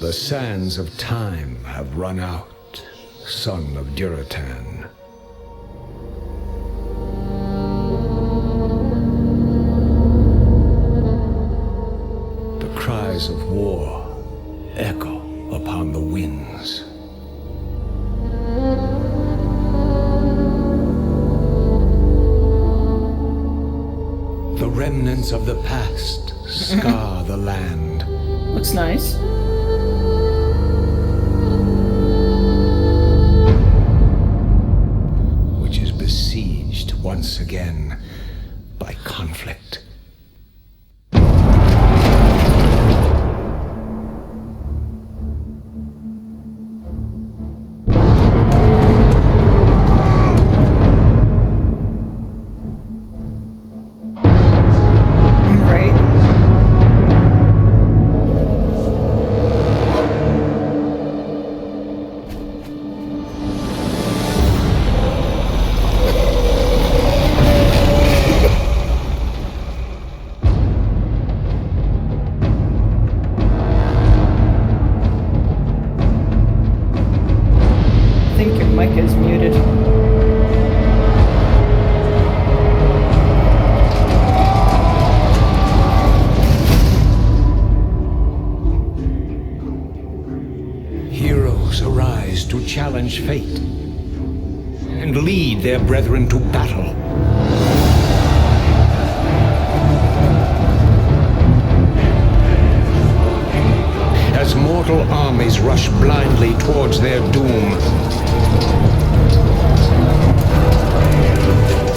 The sands of time have run out, son of Duratan. The cries of war echo upon the winds. The remnants of the past scar the land. Looks nice. Which is besieged once again by conflict. Challenge fate and lead their brethren to battle. As mortal armies rush blindly towards their doom,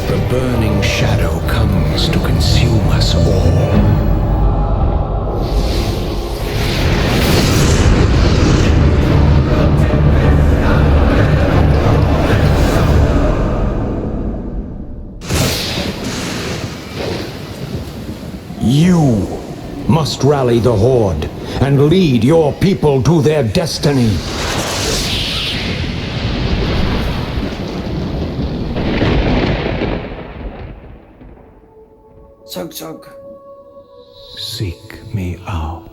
the burning shadow comes to consume us all. You must rally the Horde and lead your people to their destiny. Zug. Seek me out.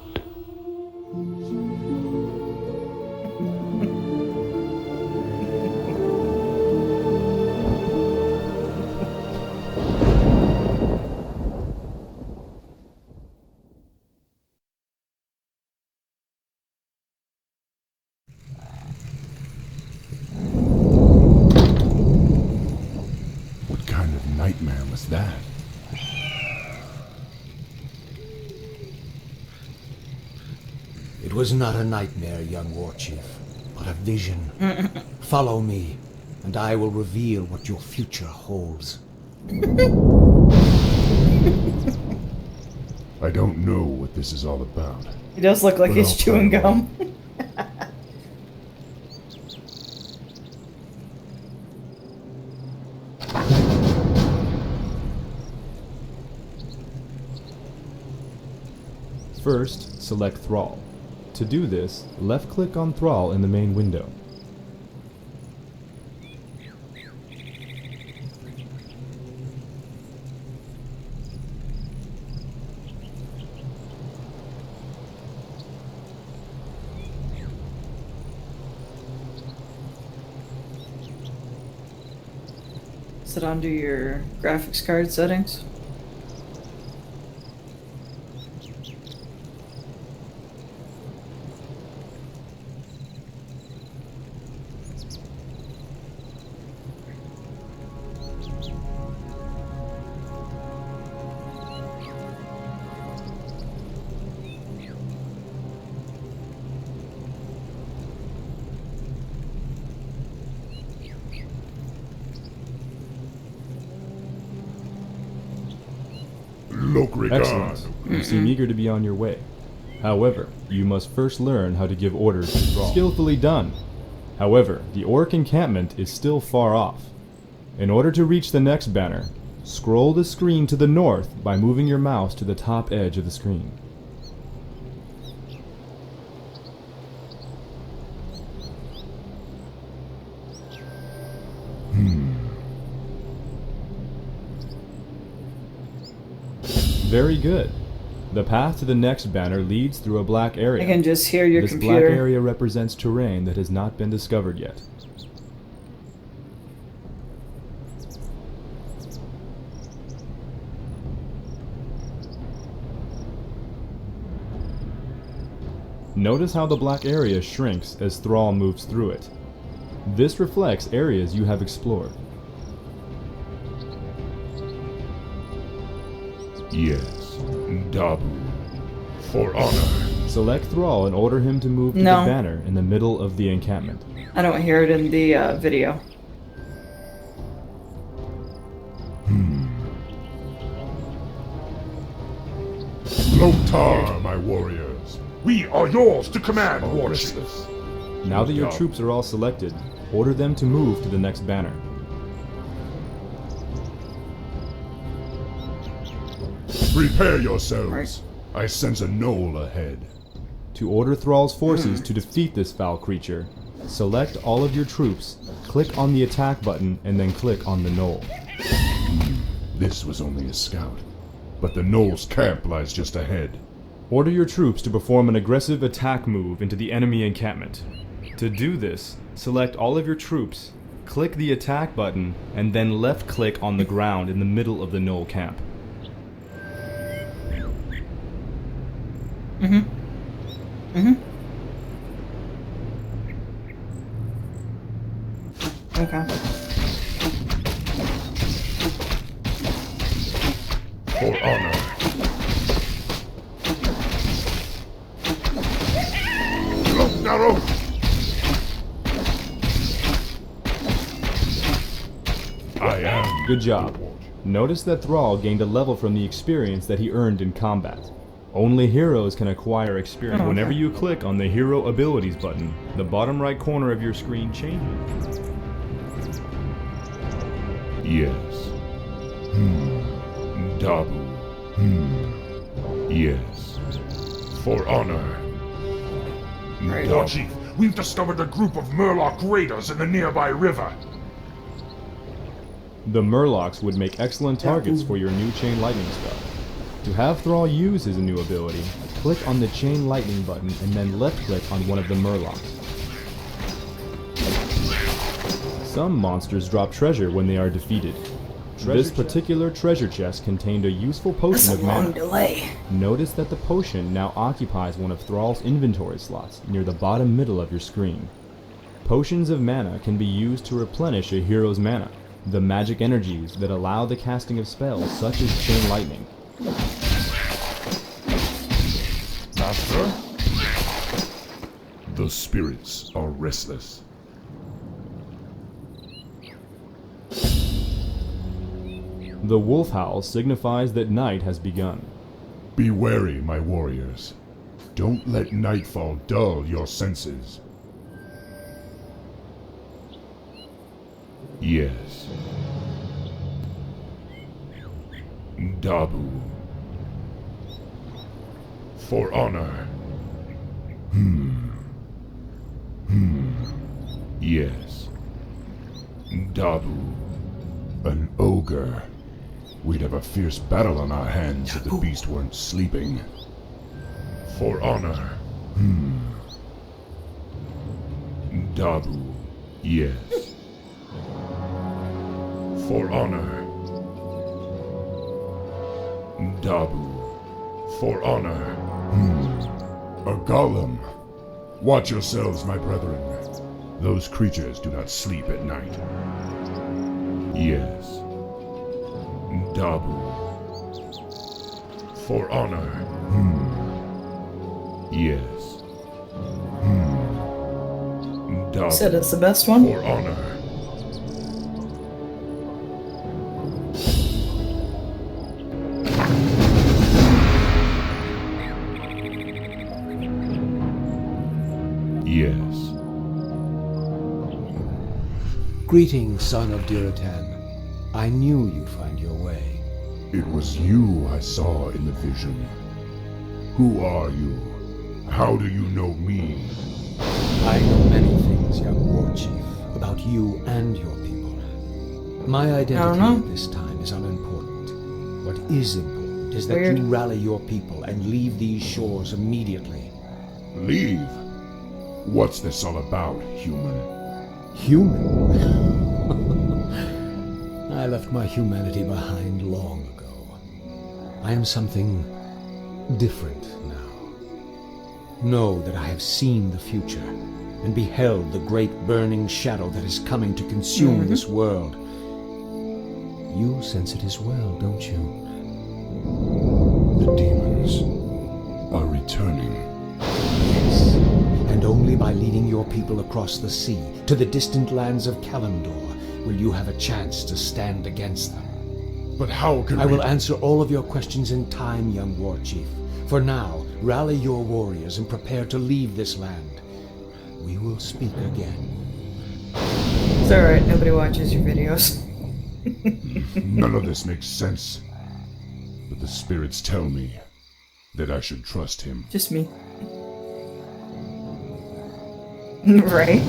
Nightmare was that? It was not a nightmare, young war chief, but a vision. Follow me, and I will reveal what your future holds. I don't know what this is all about. He does look like he's chewing gum. First, select Thrall. To do this, left-click on Thrall in the main window. Is it under your graphics card settings? Excellent. You seem eager to be on your way. However, you must first learn how to give orders to Thrall. Skillfully done. However, the orc encampment is still far off. In order to reach the next banner, scroll the screen to the north by moving your mouse to the top edge of the screen. Very good. The path to the next banner leads through a black area. I can just hear your this computer. black area represents terrain that has not been discovered yet. Notice how the black area shrinks as Thrall moves through it. This reflects areas you have explored. Yes, Dabu. For honor. Select Thrall and order him to move to No. the banner in the middle of the encampment. I don't hear it in the video. Lotar, my warriors. We are yours to command, Are Warchief. restless. Now that your Dabu. troops are all selected, order them to move to the next banner. Prepare yourselves. I sense a knoll ahead. To order Thrall's forces to defeat this foul creature, select all of your troops, click on the attack button, and then click on the knoll. This was only a scout, but the knoll's camp lies just ahead. Order your troops to perform an aggressive attack move into the enemy encampment. To do this, select all of your troops, click the attack button, and then left-click on the ground in the middle of the knoll camp. Okay. For honor. Look, narrow. I am. Good job. Notice that Thrall gained a level from the experience that he earned in combat. Only heroes can acquire experience. Oh, okay. Whenever you click on the Hero Abilities button, the bottom right corner of your screen changes. Yes. Dabu. Yes. For honor. Right. Dabu. Warchief, we've discovered a group of Murloc raiders in the nearby river. The Murlocs would make excellent targets for your new Chain Lightning spell. To have Thrall use his new ability, click on the Chain Lightning button and then left-click on one of the Murlocs. Some monsters drop treasure when they are defeated. This particular treasure chest contained a useful That's potion a of long mana. delay. Notice that the potion now occupies one of Thrall's inventory slots near the bottom middle of your screen. Potions of mana can be used to replenish a hero's mana, the magic energies that allow the casting of spells such as Chain Lightning. Master? The spirits are restless. The wolf howl signifies that night has begun. Be wary, my warriors. Don't let nightfall dull your senses. Yes. Dabu. For honor. Yes. Dabu. An ogre. We'd have a fierce battle on our hands if the beast weren't sleeping. For honor. Dabu. Yes. For honor. Dabu. For honor. A golem. Watch yourselves, my brethren. Those creatures do not sleep at night. Yes. Dabu. For honor. Yes. Dabu. Said it's the best one. For honor. Yes. Greetings, son of Diratan. I knew you'd find your way. It was you I saw in the vision. Who are you? How do you know me? I know many things, young war chief, about you and your people. My identity know. at this time is unimportant. What is important It is that Weird. you rally your people and leave these shores immediately. Leave? What's this all about, human? Human? I left my humanity behind long ago. I am something different now. Know that I have seen the future and beheld the great burning shadow that is coming to consume this world. You sense it as well, don't you? The demons are returning. Yes. And only by leading your people across the sea to the distant lands of Kalimdor will you have a chance to stand against them. But how can I we... will answer all of your questions in time, young war chief. For now, rally your warriors and prepare to leave this land. We will speak again. It's alright, nobody watches your videos. None of this makes sense. But the spirits tell me that I should trust him. Just me. Right?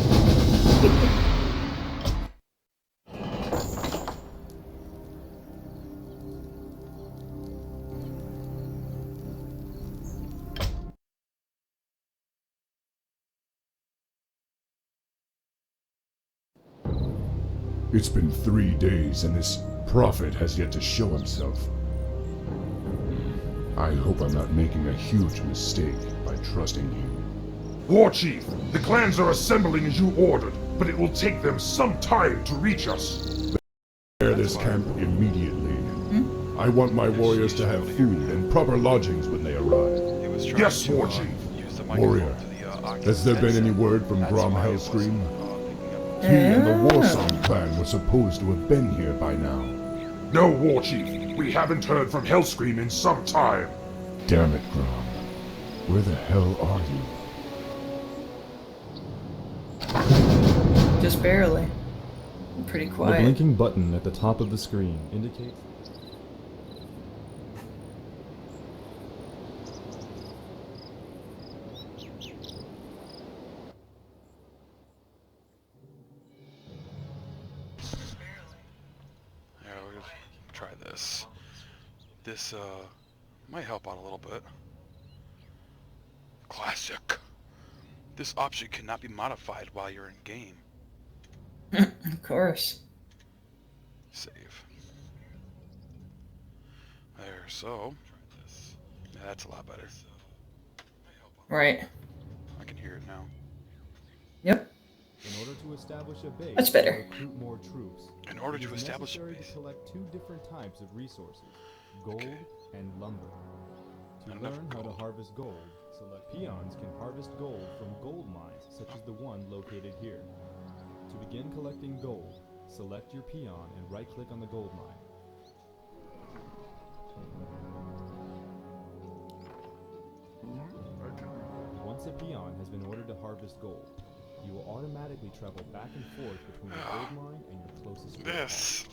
It's been 3 days and this prophet has yet to show himself. I hope I'm not making a huge mistake by trusting him. War Chief, the clans are assembling as you ordered, but it will take them some time to reach us. Prepare this camp immediately. I want my warriors to have food and proper lodgings when they arrive. Yes, War Chief. Warrior, has there been any word from Grom Hellscream? He and the Warsong clan were supposed to have been here by now. No, War Chief. We haven't heard from Hellscream in some time. Damn it, Grom. Where the hell are you? Just barely. I'm pretty The quiet. blinking button at the top of the screen indicates... Yeah, we'll try this. This, might help out a little bit. Classic. This option cannot be modified while you're in game. Of course. Save. There, so. Yeah, that's a lot better. Right. I can hear it now. Yep. In order to establish a base That's better. and recruit more troops, In order it to is establish a necessary base. to collect 2 different types of resources, gold Okay. and lumber. To Not enough learn how to gold. harvest gold, select peons can harvest gold from gold mines such as the one located here. To begin collecting gold, select your peon and right-click on the gold mine. Once a peon has been ordered to harvest gold, you will automatically travel back and forth between the gold mine and your closest gold mine. This.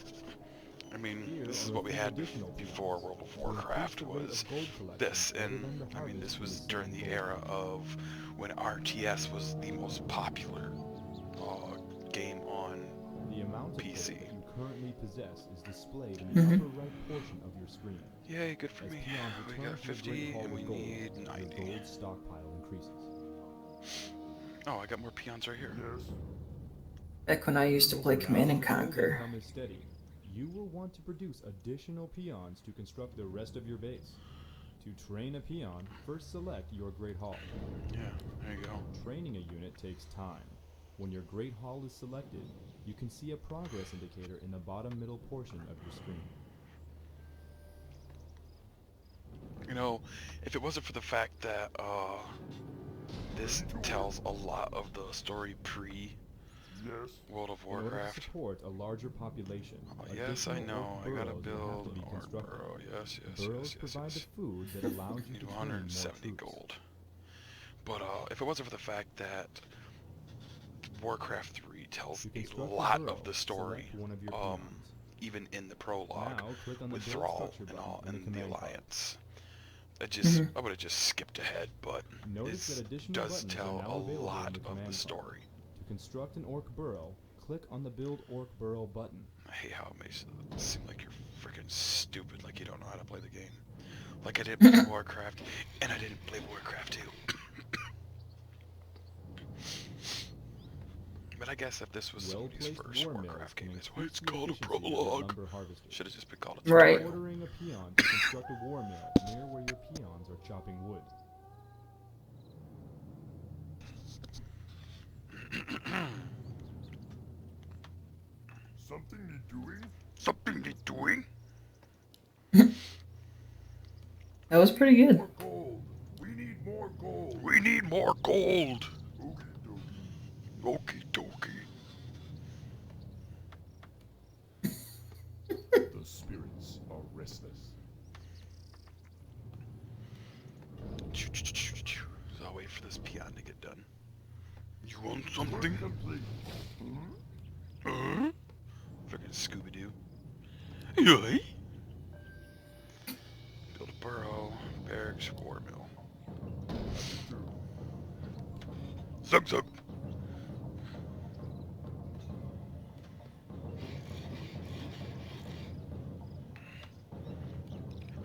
I mean, this is what we had before World of Warcraft was this, and I mean, this was during the era of when RTS was the most popular game on The amount of PC. gold that you currently possess is displayed in the upper right portion of your screen. Yay, good for As me. peons We return got from the 50 Great Hall and of we Gold, need your 90. gold stockpile increases. Oh, I got more peons right here. Back when I used to play Command and Conquer. Income is steady. You will want to produce additional peons to construct the rest of your base. To train a peon, first select your Great Hall. Yeah, there you go. Training a unit takes time. When your Great Hall is selected, you can see a progress indicator in the bottom middle portion of your screen. You know, if it wasn't for the fact that this tells a lot of the story pre World of In order to Warcraft. support a larger population, Oh, yes, I additional know. orc I gotta burrows will have build to be an orc constructed. burrow. Yes, yes, Burrows yes, yes, provide yes. the food that allows you Need to train more 170 troops. gold. But if it wasn't for the fact that Warcraft 3 tells To a construct a lot burrow, of the story, select one of your peons. even in the prologue, Now click on the with build Thrall structure and button all, in the and the command bar. Alliance. I would have just skipped ahead, but Notice this that additional does buttons are tell now a available in lot the of command the bar. story. To construct an orc burrow, click on the Build Orc Burrow button. I hate how it makes it seem like you're freaking stupid, like you don't know how to play the game. Like I didn't play Warcraft, and I didn't play Warcraft 2. But I guess if this was somebody's first Warcraft game, that's why it's called a prologue. Should have just been called a Right. tutorial. Ordering a peon to construct a war mill near where your peons are chopping wood. Something need doing? Something they doing? That was pretty good. More gold. We need more gold. We need more gold. Okie dokie. Okie dokie. The spirits are restless. So I'll wait for this peon to get done. You want something? Work complete. Freaking Scooby-Doo. Yay! Build a burrow, barracks, war mill. Zug zug!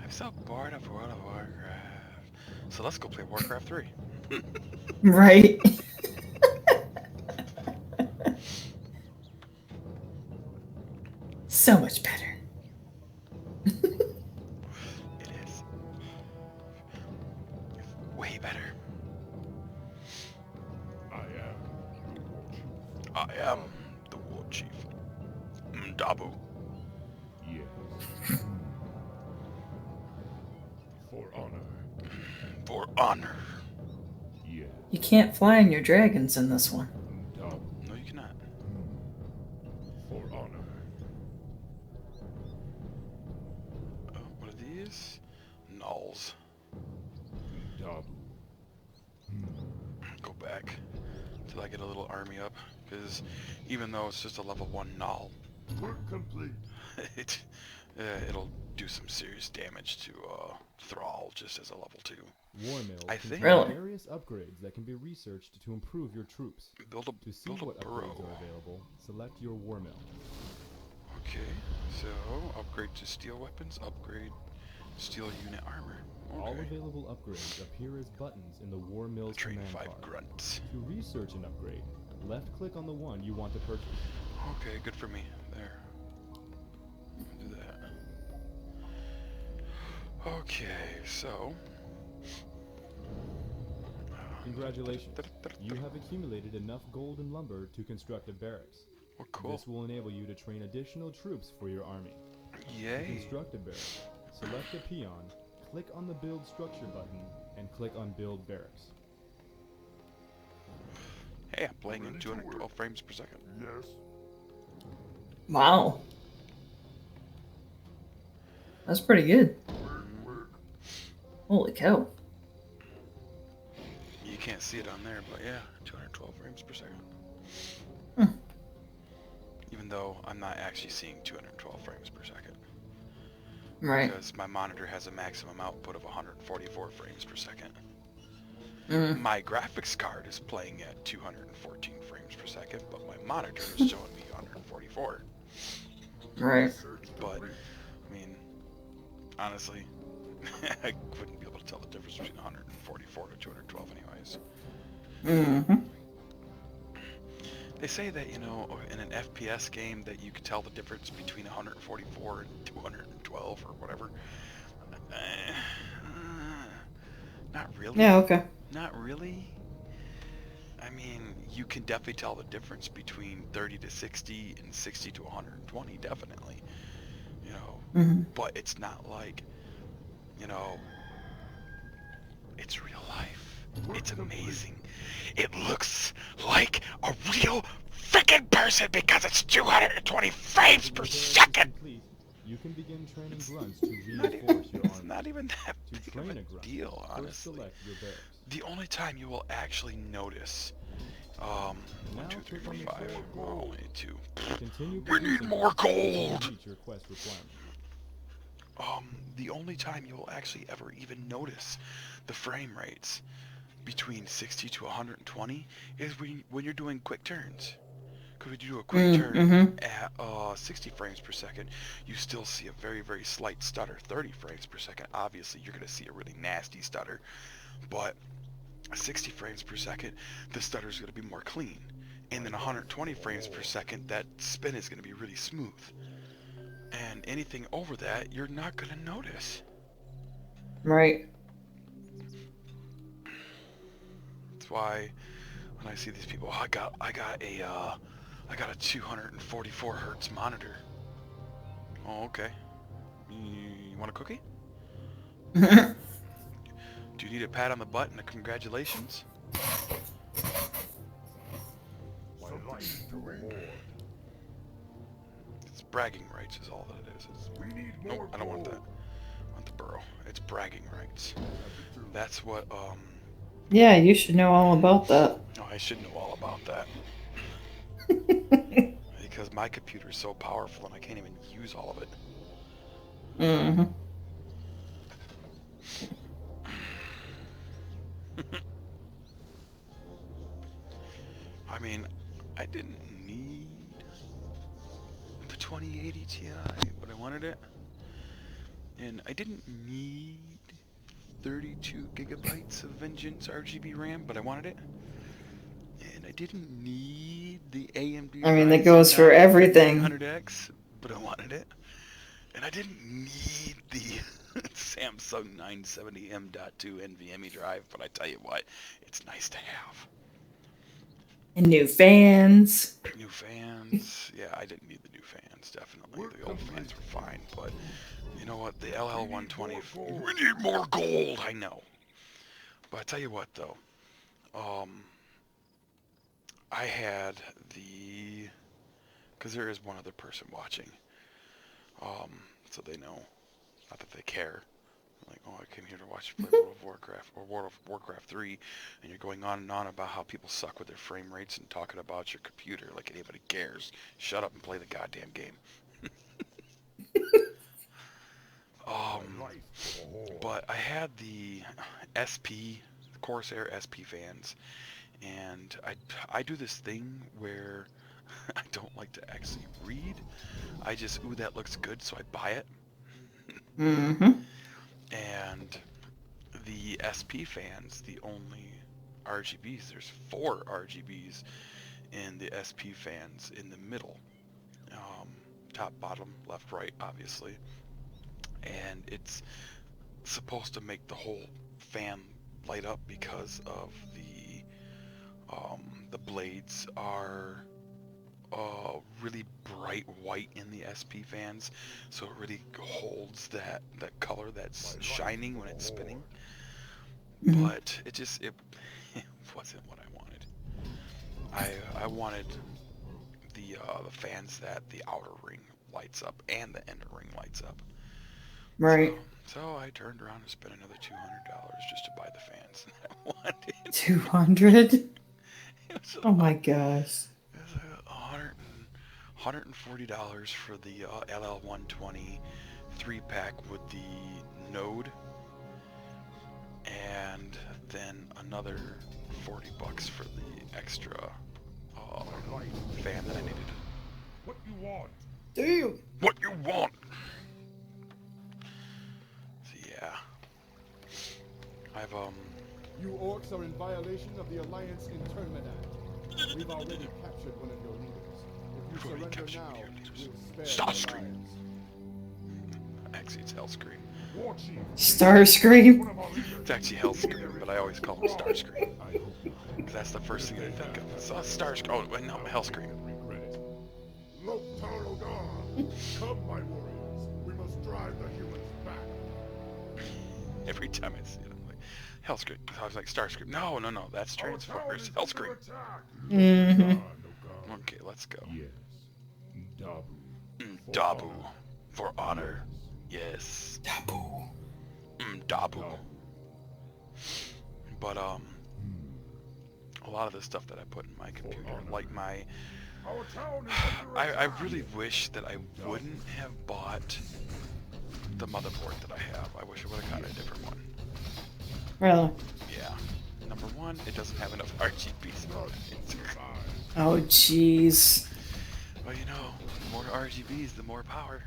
I'm so bored of World of Warcraft. So let's go play Warcraft 3. Right. So much better. It is. Way better. I am the war chief. I am the war chief. Dabu. Yes. For honor. For honor. Yes. You can't fly on your dragons in this one. Dabu. No, you cannot. For honor. Oh, what are these? Nulls. Dabu. Go back till I get a little army up, because even though it's just a level 1 null, Work complete. it'll do some serious damage to Thrall just as a level 2. War mills I contain think- Really? various upgrades that can be researched to improve your troops. Build To see a what burrow. upgrades are available, select your war mill. Okay, so upgrade to steel weapons, upgrade steel unit armor. All Okay. available upgrades appear as buttons in the war mill's Train command 5 card. grunts. To research an upgrade, left-click on the one you want to purchase. Okay, good for me. There. Do that. Okay, so. Congratulations, you have accumulated enough gold and lumber to construct a barracks. Well, cool. This will enable you to train additional troops for your army. To Yay. construct a barracks, select a peon, click on the Build Structure button, and click on Build Barracks. Hey, I'm playing in 212 frames per second. Yes. Wow. That's pretty good. Work. Holy cow. You can't see it on there, but yeah, 212 frames per second. Hmm. Even though I'm not actually seeing 212 frames per second. Right. Because my monitor has a maximum output of 144 frames per second. Mm. My graphics card is playing at 214 frames per second, but my monitor is showing me 144. Right. But, I mean, honestly, I wouldn't be able to tell the difference between 144 to 212 anyways. Mm-hmm. They say that, you know, in an FPS game that you could tell the difference between 144 and 212 or whatever. Not really. Yeah, okay. Not really. I mean, you can definitely tell the difference between 30 to 60 and 60 to 120, definitely. You know, Mm-hmm. but it's not like, you know, it's real life. It's amazing. It looks like a real freaking person because it's 220 frames per second. Complete, you can begin training grunts to Not reinforce your even, it's army. not even that To big train of a a grunt, deal, first honestly. select your barracks. The only time you will actually notice, 1, 2, 3, 4, 5, well, only 2. Continue We need producing more until you gold! reach your quest requirement. The only time you'll actually ever even notice the frame rates between 60 to 120 is when you're doing quick turns. Because when you do a quick turn at 60 frames per second, you still see a very, very slight stutter. 30 frames per second, obviously, you're going to see a really nasty stutter. But 60 frames per second, the stutter is going to be more clean. And then 120 frames per second, that spin is going to be really smooth. And anything over that, you're not going to notice. Right. That's why when I see these people, I got a 244 hertz monitor. Oh, okay. You want a cookie? Do you need a pat on the butt and a congratulations? It's bragging rights is all that it is. Nope, I don't want that. I want the burrow. It's bragging rights. That's what, Yeah, you should know all about that. Oh, I should know all about that. Because my computer is so powerful and I can't even use all of it. Mm-hmm. I mean, I didn't need the 2080 Ti, but I wanted it. And I didn't need 32 gigabytes of Vengeance RGB RAM, but I wanted it. And I didn't need the AMD I mean, that Ryzen goes for everything. 900X, but I wanted it. And I didn't need the Samsung 970 M.2 NVMe drive, but I tell you what, it's nice to have. And new fans. New fans. Yeah, I didn't need the new fans, definitely. The old fans were fine, but you know what? The LL120, we need more gold, I know. But I tell you what, though. I had the... Because there is one other person watching. So they know. Not that they care. Like, oh, I came here to watch you play World of Warcraft or World of Warcraft 3, and you're going on and on about how people suck with their frame rates and talking about your computer like anybody cares. Shut up and play the goddamn game. But I had the SP, the Corsair SP fans, and I do this thing where I don't like to actually read. I just, ooh, that looks good, so I buy it. Mm-hmm. And the SP fans, the only RGBs, there's 4 RGBs in the SP fans in the middle. Top, bottom, left, right, obviously. And it's supposed to make the whole fan light up because of the blades are really bright white in the SP fans, so it really holds that color that's shining when it's spinning. But it wasn't what I wanted. I wanted the fans that the outer ring lights up and the inner ring lights up. Right. So I turned around and spent another $200 just to buy the fans that I wanted. 200? Oh my gosh. It was $140 for the LL120 3-pack with the Node, and then another $40 for the extra fan that I needed. What you want? Damn. What you want? So yeah, I've You orcs are in violation of the Alliance Internment Act. We've already captured one of your leaders. If you already surrender captured now, one of your leaders. we'll spare the Starscream. Alliance. Actually, it's Hellscream. War Chief. Starscream? It's actually Hellscream, but I always call him Starscream. Because that's the first thing I think of. It's Starscream. Oh, wait, no, Hellscream. Loktarogar. Come, my warriors. We must drive the humans back. Every time I see it, I'm like, Hellscream. I was like, Starscream. No, that's Transformers. Hellscream. Mm-hmm. Okay, let's go. Yes. Dabu. Dabu. For honor. Yes. Dabu. Dabu. But, a lot of the stuff that I put in my computer, like my... Our town is under I attack. really wish that I wouldn't have bought the motherboard that I have. I wish I would have got a different one. Really? Yeah. Number one, it doesn't have enough RGBs on it. Oh, jeez. Well, you know, the more RGBs, the more power.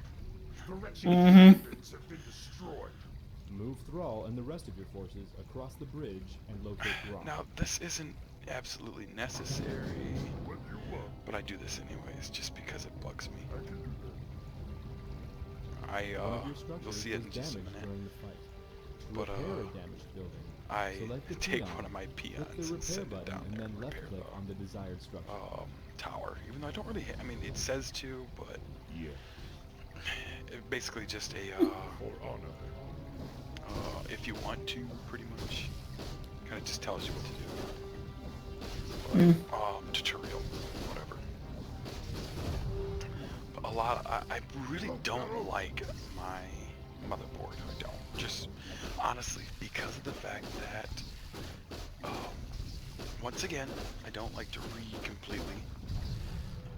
Direction Mhm. units have been destroyed. Move Thrall and the rest of your forces across the bridge and locate Gromp. Now, this isn't absolutely necessary, but I do this anyways, just because it bugs me. One of your You'll structures see it was in just a damaged minute, during the fight. To but, repair a damaged building, I select the take peon, one of my click peons the and repair send it button, down and there then and left repair click on the desired structure. the tower. Even though I don't really, I mean, it says to, but Yeah. it basically just a, For honor. if you want to, pretty much. Kind of just tells you what to do. Like, tutorial, whatever. But a lot, I really don't like my motherboard. I don't. Just, honestly, because of the fact that, once again, I don't like to read completely.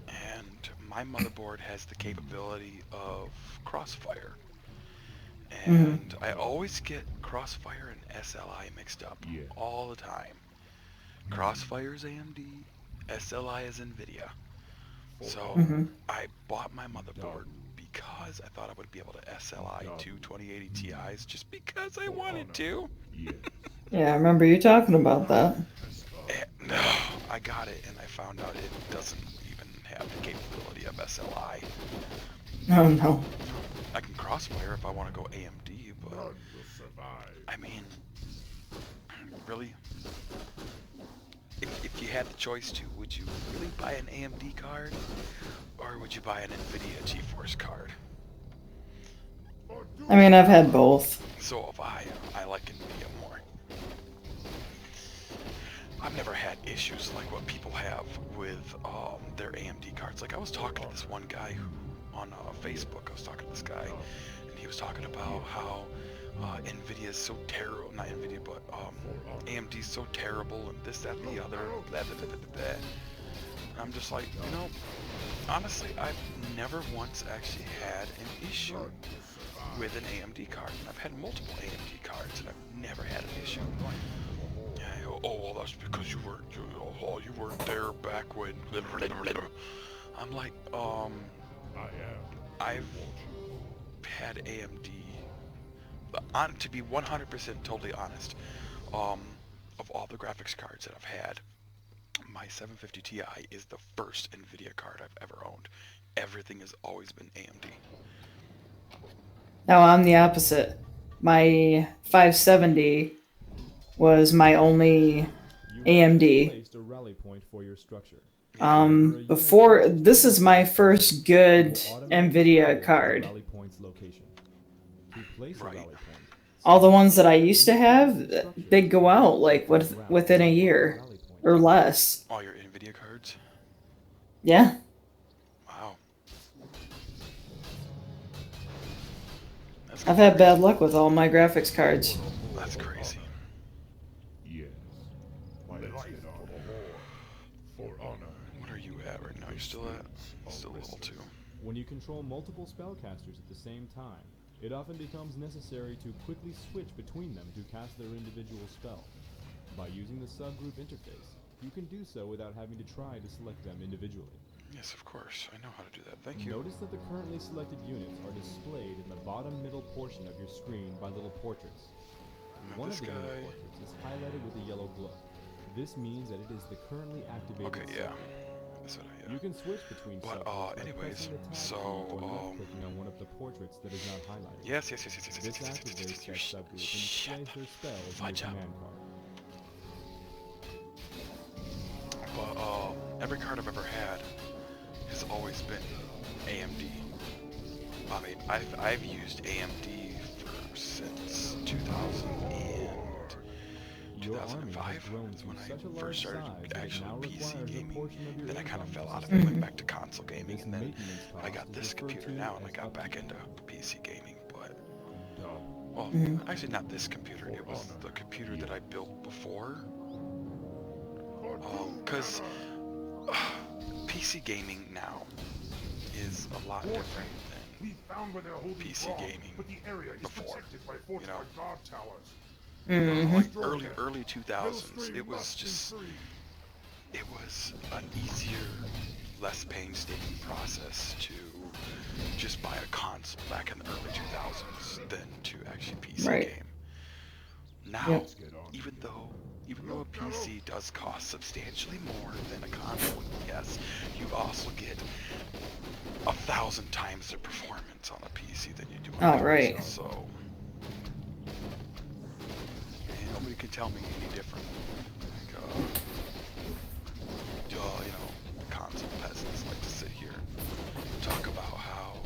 And my motherboard has the capability of crossfire. And I always get Crossfire and SLI mixed up all the time. Crossfire is AMD, SLI is NVIDIA. So I bought my motherboard because I thought I would be able to SLI two 2080 Ti's just because I wanted to. Yeah, I remember you talking about that. And, no, I got it and I found out it doesn't even have the capability of SLI. Oh no. I can Crossfire if I want to go AMD, but I mean, really? If you had the choice to, would you really buy an AMD card? Or would you buy an NVIDIA GeForce card? I mean, I've had both. So if I like NVIDIA more. I've never had issues like what people have with their AMD cards. Like I was talking to this one guy on Facebook. I was talking to this guy, and he was talking about how NVIDIA is so terrible. Not NVIDIA, but AMD is so terrible, and this, that, and the other. Blah, blah, blah, blah, blah. And I'm just like, you know, honestly, I've never once actually had an issue with an AMD card. And I've had multiple AMD cards, and I've never had an issue. Oh, well, that's because you weren't there back when. I'm like, I've had AMD. To be 100% totally honest, of all the graphics cards that I've had, my 750 Ti is the first NVIDIA card I've ever owned. Everything has always been AMD. Now I'm the opposite. My 570 was my only AMD. Placed a rally point for your structure. Before, this is my first good NVIDIA card. Rally point's location. To place a rally point, All the ones that I used to have, they go out like within a year or less. All your NVIDIA cards? Yeah. Wow. I've had bad luck with all my graphics cards. That's crazy. Yes. Let's get on. For honor. What are you at right now? You're still at? Still level 2. When you control multiple spellcasters at the same time, it often becomes necessary to quickly switch between them to cast their individual spell. By using the subgroup interface, you can do so without having to try to select them individually. Yes, of course. I know how to do that. Thank you. Notice that the currently selected units are displayed in the bottom middle portion of your screen by little portraits. One of the unit portraits is highlighted with a yellow glow. This means that it is the currently activated yeah. subgroup. That's what You can switch between But, subgroups by anyways, pressing the tab so, key or left-clicking on one of the portraits that is not highlighted. Yes. This activates that subgroup and displays their spells in your command card. But every card I've ever had has always been AMD. I mean, I've used AMD since 2005 is when I first started actually PC gaming. Then I kind of fell out of it, went back to console gaming, and then I got this computer now, and I got back into PC gaming. But well, actually not this computer. It was the computer that I built before. Because PC gaming now is a lot different than PC gaming before. You know, like early 2000s, it was just it was an easier, less painstaking process to just buy a console back in the early 2000s than to actually PC Right. game. Now, Yep. even though a PC does cost substantially more than a console, yes, you also get 1,000 times the performance on a PC than you do on a console. Right. So, and nobody can tell me any different. Like, you know, console peasants like to sit here and talk about how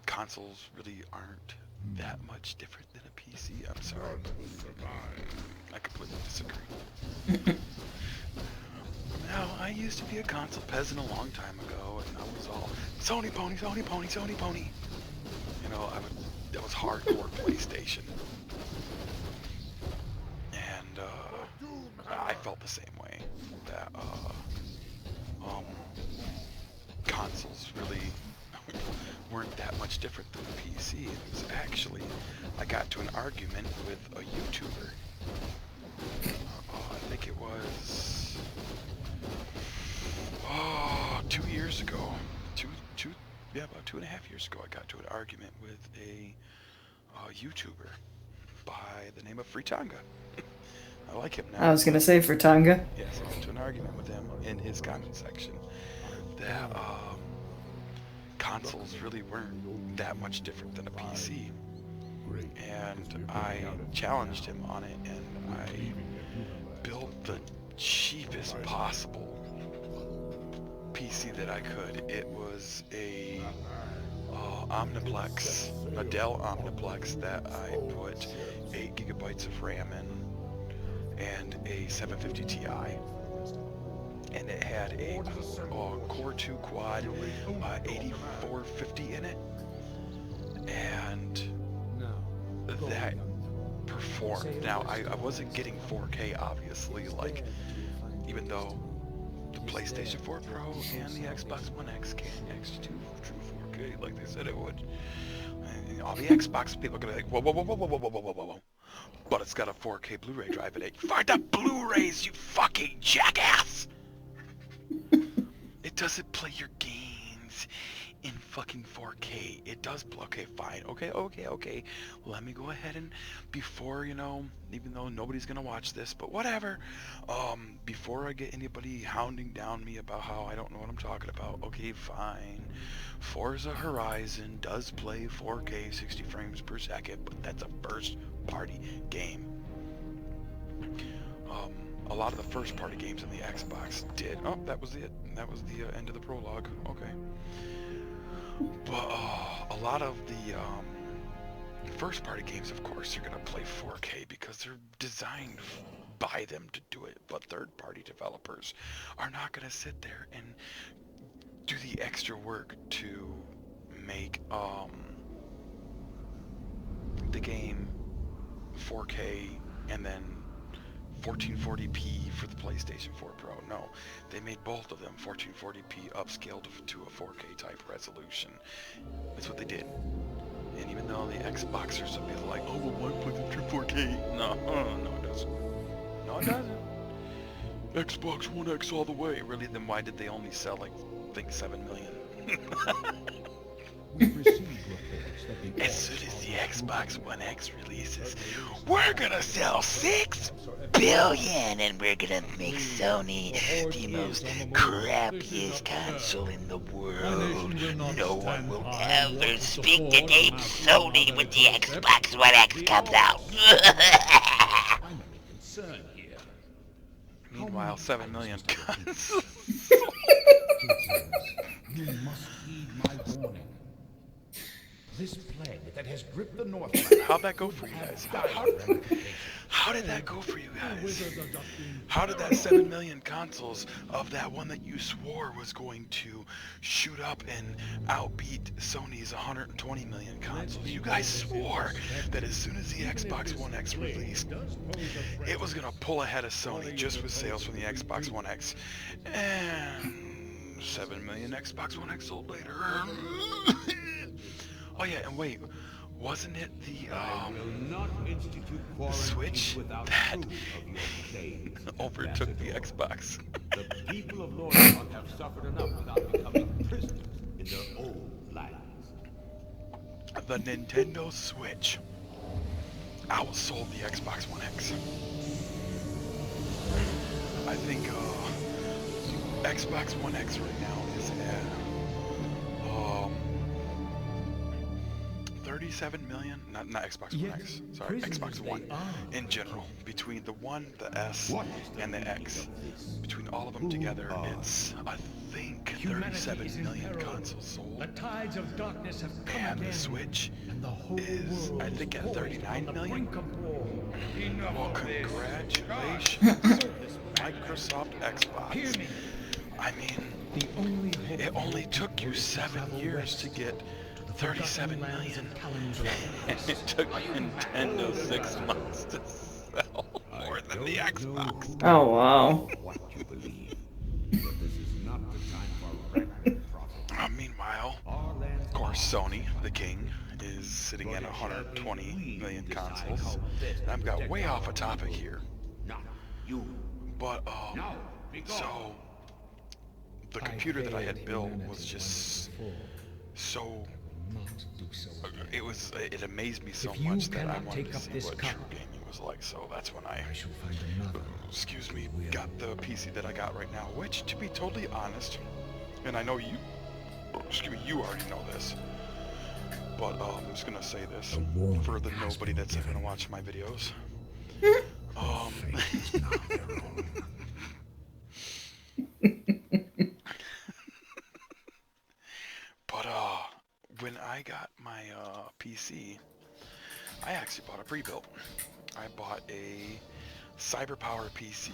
consoles really aren't that much different than a PC. I'm sorry. I completely disagree. Now, I used to be a console peasant a long time ago, and I was all Sony pony, Sony pony, Sony pony. You know, that was hardcore PlayStation. And I felt the same way, that consoles really weren't that much different than a PC. It was actually, I got to an argument with a YouTuber. I think it was 2 years ago. About 2.5 years ago, I got to an argument with a YouTuber by the name of Fritanga. I like him now. I was gonna say Fritanga. Yes, I got to an argument with him in his comment section that consoles really weren't that much different than a PC. And I challenged him on it, and I built the cheapest possible PC that I could. It was a Omniplex, a Dell Omniplex that I put 8 gigabytes of RAM in and a 750 Ti. And it had a Core 2 Quad 8450 in it, and that performed. Now, I wasn't getting 4K, obviously, like, even though the PlayStation 4 Pro and the Xbox One X can actually do true 4K like they said it would. And all the Xbox people are gonna be like, whoa, whoa, whoa, whoa, whoa, whoa, whoa, whoa, whoa. But it's got a 4K Blu-ray drive in it. Find the Blu-rays, you fucking jackass! It doesn't play your games in fucking 4K. It does, okay, fine. Okay. Let me go ahead and, before, you know, even though nobody's gonna watch this, but whatever, before I get anybody hounding down me about how I don't know what I'm talking about, okay, fine. Forza Horizon does play 4K 60 frames per second, but that's a first-party game. A lot of the first-party games on the Xbox did. Oh, that was it. That was the end of the prologue. Okay. But a lot of the first-party games, of course, are going to play 4K because they're designed by them to do it. But third-party developers are not going to sit there and do the extra work to make the game 4K and then 1440p for the PlayStation 4 Pro. No, they made both of them 1440p upscaled to a 4K type resolution. That's what they did. And even though the Xboxers will be like, oh, well, why put it to 4K? No, it doesn't. No, it doesn't. Xbox One X all the way. Really, then why did they only sell, like, I think 7 million? As soon as the Xbox One X releases, we're gonna sell 6 billion, and we're gonna make Sony the most crappiest console in the world. No one will ever speak the name Sony when the Xbox One X comes out. Meanwhile, 7 million consoles. You must heed my warning. This plague that has gripped the Northland. How'd that go for you guys? How did that go for you guys? How did that 7 million consoles of that one that you swore was going to shoot up and outbeat Sony's 120 million consoles? You guys swore that as soon as the Xbox One X released, it was going to pull ahead of Sony just with sales from the Xbox One X. And 7 million Xbox One X sold later. Oh yeah, and wait, wasn't it the the Switch that overtook the Xbox. The people of Lordaeron have suffered enough without becoming prisoners in their own lands. The Nintendo Switch outsold the Xbox One X. I think Xbox One X right now is at 37 million. Not Xbox One X. Sorry, Xbox One in general. Between the One, the S, and the X, between all of them together, it's I think 37 million consoles sold. The tides of darkness have come And the again, Switch and the whole is, I world think, is at 39 poised on the million. brink of war. Enough Well, of this. congratulations, Microsoft Xbox. Hear me. I mean, The only hope it only took you 7 years to get 37 million, and it took Nintendo 6 months to sell more than the Xbox. Oh wow. What you believe, but this is not the time for reckless profit. Meanwhile, Our lands of course, Sony, the king, is sitting at 120 million consoles. And I've got way off a topic here, Not you. but Now, be gone. so the computer that I had built was just so. It amazed me so much that I wanted to see what true gaming was like. So that's when I excuse me, got the PC that I got right now. Which, to be totally honest, and I know you, excuse me, you already know this, but I'm just gonna say this for the nobody that's gonna watch my videos. But when I got my PC, I actually bought a pre-built. I bought a CyberPower PC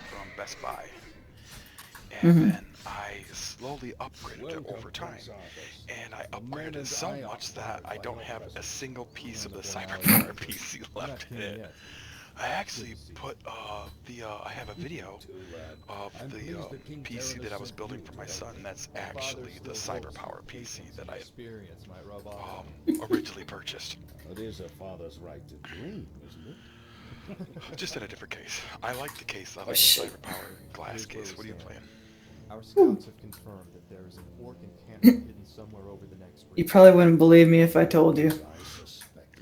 from Best Buy, and then I slowly upgraded it over time. And I upgraded it so much that I don't have a single piece of the CyberPower PC left in it. I actually put I have a video of the PC that I was building for my son. That's actually the CyberPower PC that I originally purchased. It is a father's right to dream, isn't it? Just in a different case. I like the case. I like the CyberPower glass case. What are you playing? Our scouts have confirmed that there is an orc encampment hidden somewhere over the next You probably wouldn't believe me if I told you.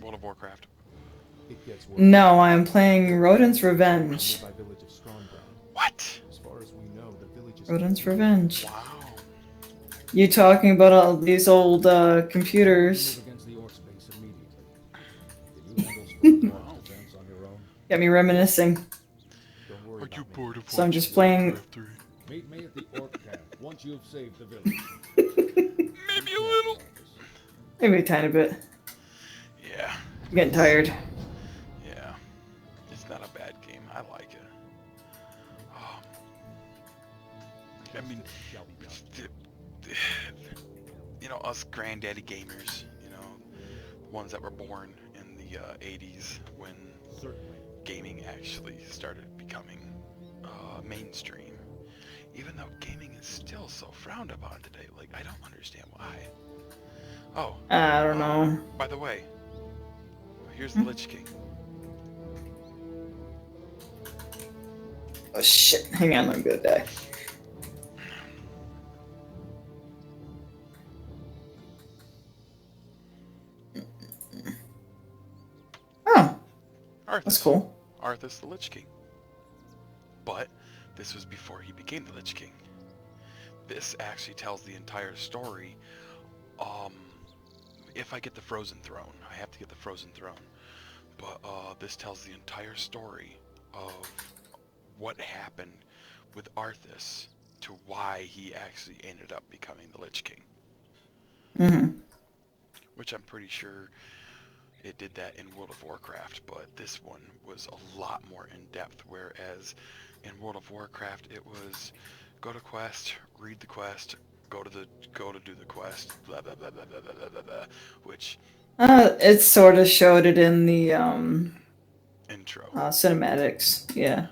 World of Warcraft. It gets worse. No, I'm playing Rodent's Revenge. Nearby village of Strongground. What? As far as we know, the village is Rodent's Revenge. Wow. You talking about all these old computers? Move against the orc space immediately. Can you handle strong defense on your own? Got me reminiscing. Don't worry Are you about me. bored of So I'm just playing. Warcraft 3? Meet me at the orc camp once you've saved the village. Maybe a little. Maybe a tiny bit. Yeah. I'm getting tired. Yeah. It's not a bad game. I like it. I mean, you know, us granddaddy gamers, you know, ones that were born in the 80s when gaming actually started becoming mainstream. Even though gaming is still so frowned upon today, like, I don't understand why. Oh. I don't know. By the way, here's the Lich King. Oh shit! Hang on, I'm gonna die. Oh, Arthas. that's cool. Arthas the Lich King. But this was before he became the Lich King. This actually tells the entire story. If I get the Frozen Throne, I have to get the Frozen Throne. But this tells the entire story of what happened with Arthas to why he actually ended up becoming the Lich King. Mm-hmm. Which I'm pretty sure it did that in World of Warcraft, but this one was a lot more in depth, whereas in World of Warcraft it was go to quest, read the quest, go to do the quest, blah blah blah blah blah blah blah blah, which It sort of showed it in the intro. Cinematics. Yeah.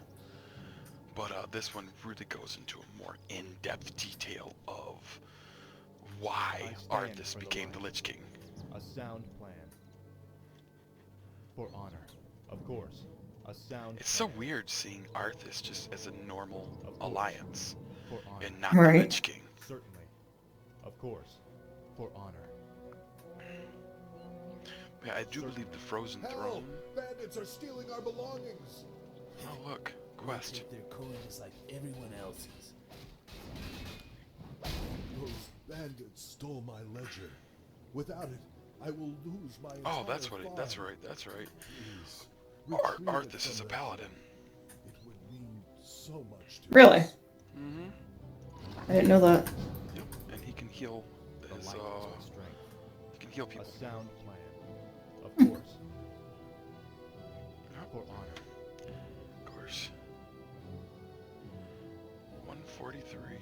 But this one really goes into a more in-depth detail of why Arthas became the Lich King. A sound plan. For honor. Of course. A sound It's so plan. weird seeing Arthas just as a normal Of course. alliance For honor. and not the Right. Lich King. Certainly. Of course. For honor. Yeah, I do believe the Frozen Help! Throne. Bandits are stealing our belongings. Oh look, quest. Their coins like everyone else's. Those bandits stole my ledger. Without it, I will lose my Oh, entire that's what it. That's farm. right. That's right. Please, retrieve it Arthas from is a them. paladin. It would mean so much to Really? us. Mm-hmm. I didn't know that. Yep. And he can heal The his light is my strength. he can heal A people. sound plan. Of course. Yep. For honor. Of course. 143.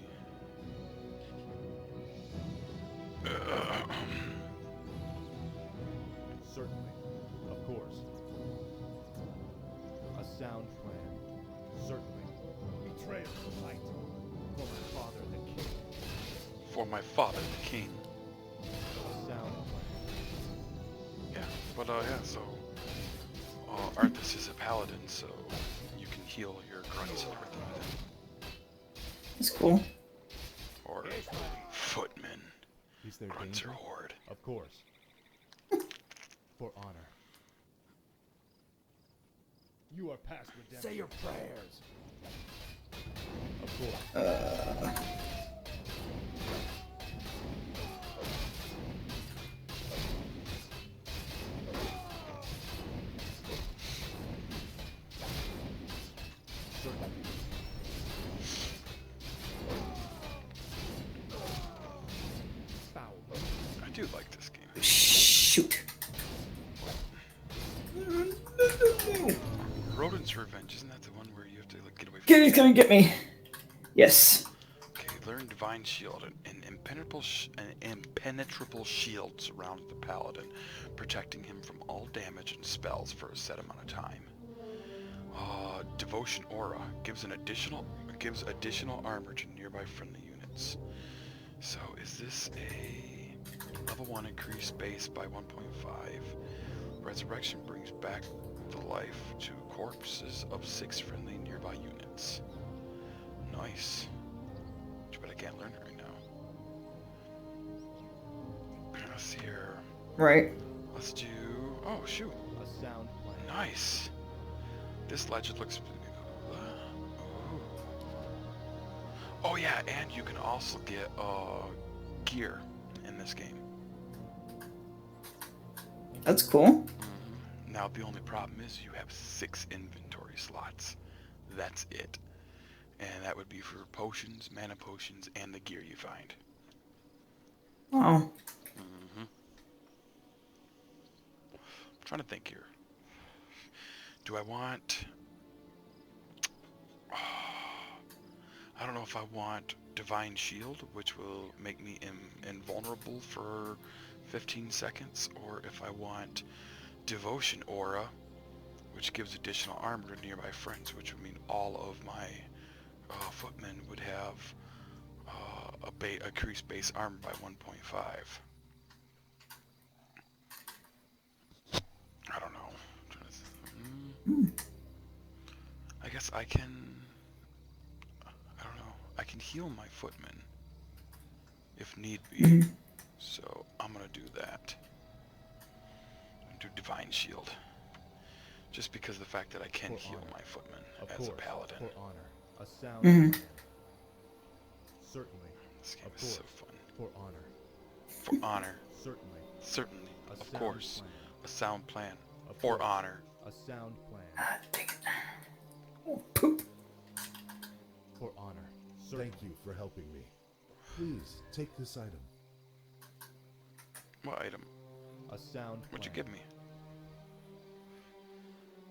Certainly. Of course. A sound plan. Certainly. Betrayal of the light. For my father, the king. For my father, the king. A sound plan. Yeah, but yeah, so Arthas is a paladin, so you can heal your grunts and everything with him. That's cool. Or footmen. Is there Grunts danger? or horde. Of course. For honor. You are past redemption. Say your prayers. Of course. Certainly. Foul. I do like this game. Shoot. Rodent's Revenge, isn't that the one where you have to like get away from Kitty's gonna get me. Yes. Okay, learn Divine Shield. An impenetrable shield surrounds the paladin, protecting him from all damage and spells for a set amount of time. Devotion Aura gives additional armor to nearby friendly units. So is this a level 1 increased base by 1.5? Resurrection brings back the life to corpses of 6 friendly nearby units. Nice. But I can't learn it right now. Let's see here. Right. Let's do. Oh shoot! A sound plan. Nice. This legend looks. Ooh. Oh yeah, and you can also get gear in this game. That's cool. Now the only problem is you have 6 inventory slots. That's it. And that would be for potions, mana potions, and the gear you find. Oh. I'm trying to think here. Do I want... I don't know if I want Divine Shield, which will make me invulnerable for 15 seconds, or if I want Devotion Aura, which gives additional armor to nearby friends, which would mean all of my footmen would have increased base armor by 1.5. I don't know. I guess I can... I don't know. I can heal my footmen if need be. So I'm gonna do that. Do Divine Shield. Just because of the fact that I can heal my footmen as a paladin. For honor. A sound plan. Certainly. This game Of is course. so fun. For honor. For honor. Certainly. Certainly. A Of sound course. plan. A sound plan. Of For course. honor. A sound plan. Ah, dang it. Oh, poop. For honor. Certainly. Thank you for helping me. Please take this item. What item? A sound plan. What'd you give me?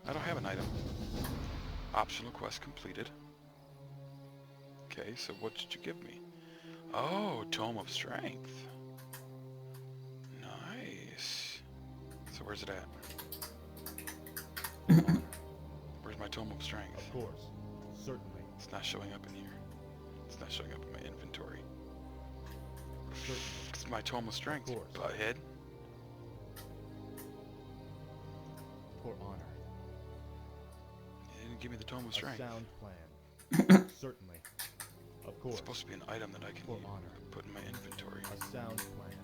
I don't have an item. Optional quest completed. Okay, so what did you give me? Oh, Tome of Strength. Nice. So where's it at? Where's my Tome of Strength? Of course. Certainly. It's not showing up in here. It's not showing up in my inventory. Certainly. It's my Tome of Strength, Of course. butthead. For honor. give me the Tome of A Strength. sound plan. Certainly. Of It's course. supposed to be an item that I can For honor. put in my inventory. A sound plan.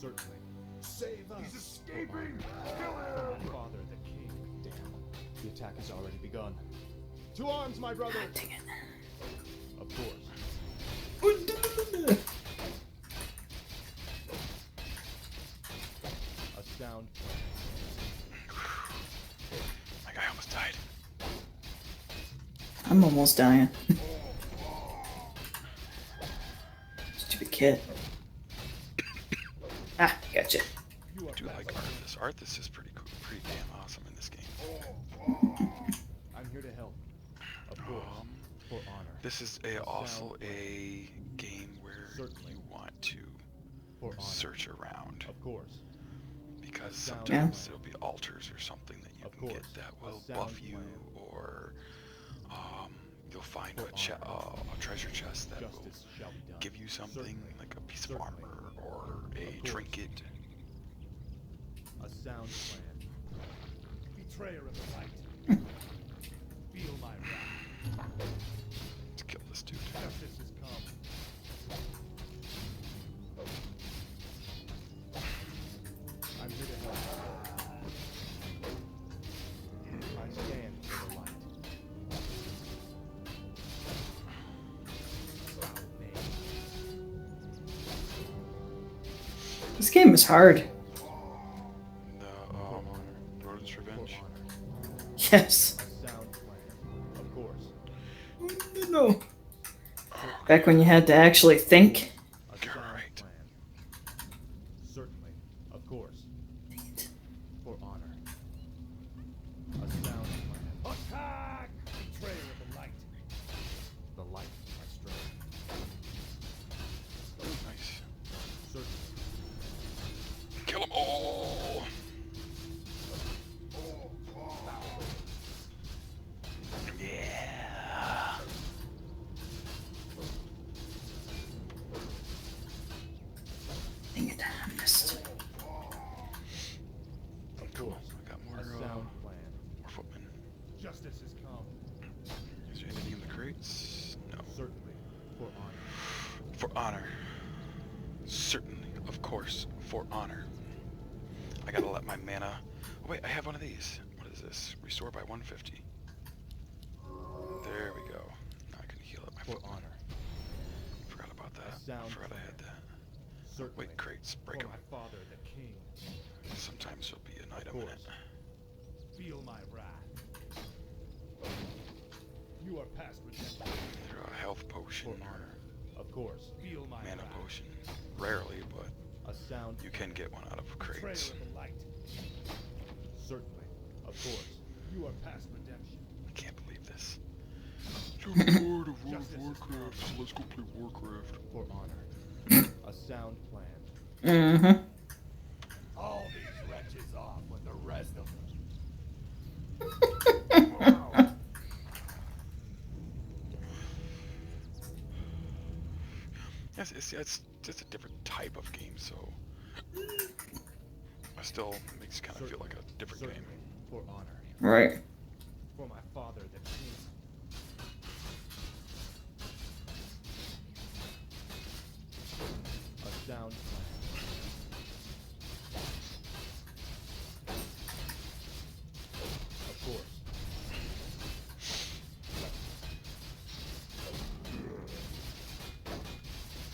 Certainly. Save us. He's escaping! For my father, the king. Damn. The attack has already begun. To arms, my brother! Dang it. Of course. A sound plan. My guy almost died. I'm almost dying. Stupid kid. Ah, gotcha. I do like Arthas. Arthas is pretty cool, pretty damn awesome in this game. I'm here to help. Of course. For honor. This is also a game where you want to search around. Of course. Because sometimes there'll be altars or something that you can get that will buff you, or you'll find a treasure chest that will give you something like a piece of armor or a trinket. A sound plan. Betrayer of the light. Feel my wrath. Let's kill this dude. Justice has come. I'm here to help. I stand for the light. This game is hard. The Rodent's Revenge. Yes. Sound plan. Of course. No. Back when you had to actually think. A You're sound right. plan. Certainly. Of course. For honor. A sound plan. Attack! Betrayer of the light. The light is my strength. Nice. Certainly. Kill them all! Yeah! Dang it, I missed. Cool. I got A more, sound plan. more footmen. Justice has come. Is there anything in the crates? No. Certainly. For honor. For honor. Certainly, of course, for honor. I gotta let my mana... Oh wait, I have one of these. What is this? Restore by 150. There we go. Now I can heal up my For footman. honor. Forgot about that. sound Forgot I had that. Certainly. Wait, crates. Break For them. my father, the king. Sometimes there'll be an item in it. Feel my wrath. You are past redemption. Either a health potion For or honor. Of course. Feel my mana wrath. potion. Rarely, but A sound. you can get one out of Betrayer crates. of the light. Certainly. Of course. You are past redemption. I can't believe this. I'm bored of World of Warcraft, so let's go play Warcraft. For honor. A sound plan. Mm-hmm. All these wretches off with the rest of them. Yes, it's just a different type of game, so it still makes it kind of feel like a different game. Certainly. For honor. Right. For my father, the king. A sound plan. Of course.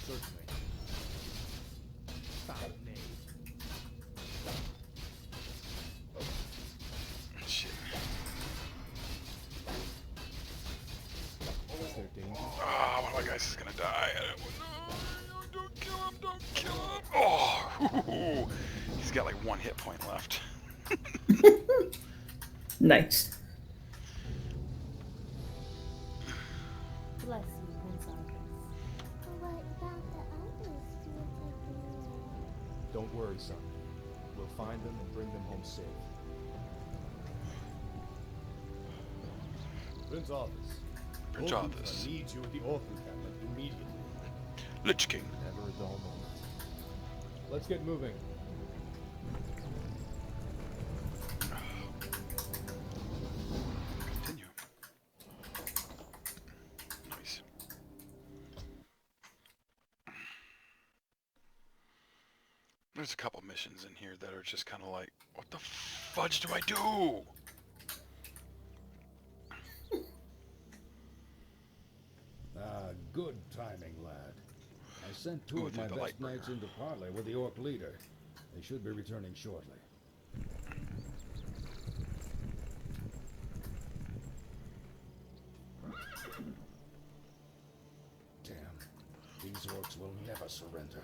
Certainly. Foul name. Shit. Is there danger? Ah, one of my guys is gonna die. No, don't kill him, don't kill him. Oh, he's got like 1 hit point left. Nice. Bless you, Prince Arthas. What about the others? Do you think Don't worry, son. We'll find them and bring them home safe. Prince Arthas. Prince Arthas. I need you at the orphan cabinet immediately. Lich King. Never a dull moment. Let's get moving. Continue. There's a couple missions in here that are just kind of like, what the fudge do I do? Good timing, lad. I sent two of my best knights into parley with the orc leader. They should be returning shortly. Damn, these orcs will never surrender.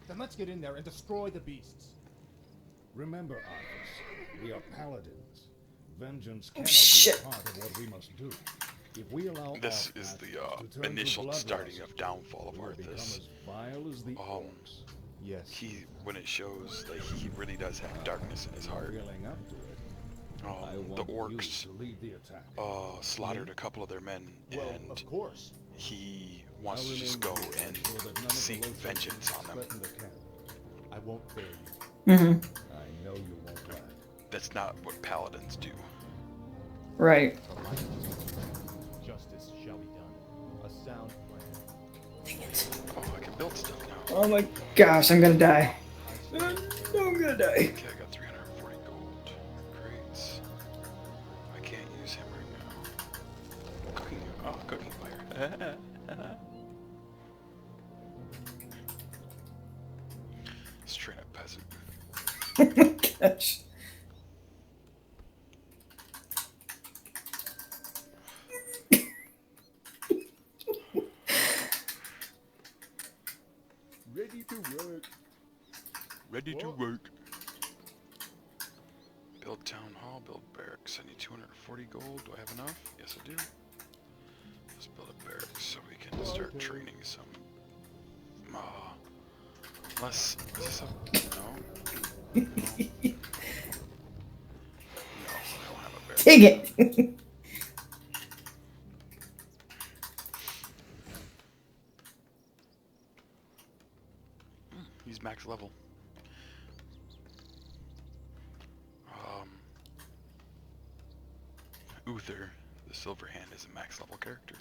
Then let's get in there and destroy the beasts. Remember, Arthas, we are paladins. Vengeance cannot shit. be a part of what we must do. If we allow This is the initial starting of downfall of Arthas. As vile as the orcs. Yes. He, when it shows, like, he really does have darkness in his heart. Feeling up to it. The orcs slaughtered a couple of their men, Well, and of course. he wants to just go and seek vengeance on them. I won't fail you. Mm-hmm. I know you won't, lad. That's not what paladins do. Right. Justice shall be done. A sound plan. Dang it. Oh, I can build stuff now. Oh my gosh, I'm gonna die. I'm gonna die. Okay, I got 340 gold. Great. I can't use him right now. Cooking fire. Straight up peasant. Oh my gosh. Ready to work. Ready to work. Build town hall, build barracks. I need 240 gold. Do I have enough? Yes, I do. Let's build a barracks so we can start training some. Is this a... No? No. I don't have a barracks. Dang it. He's max level. Uther, the Silver Hand, is a max level character.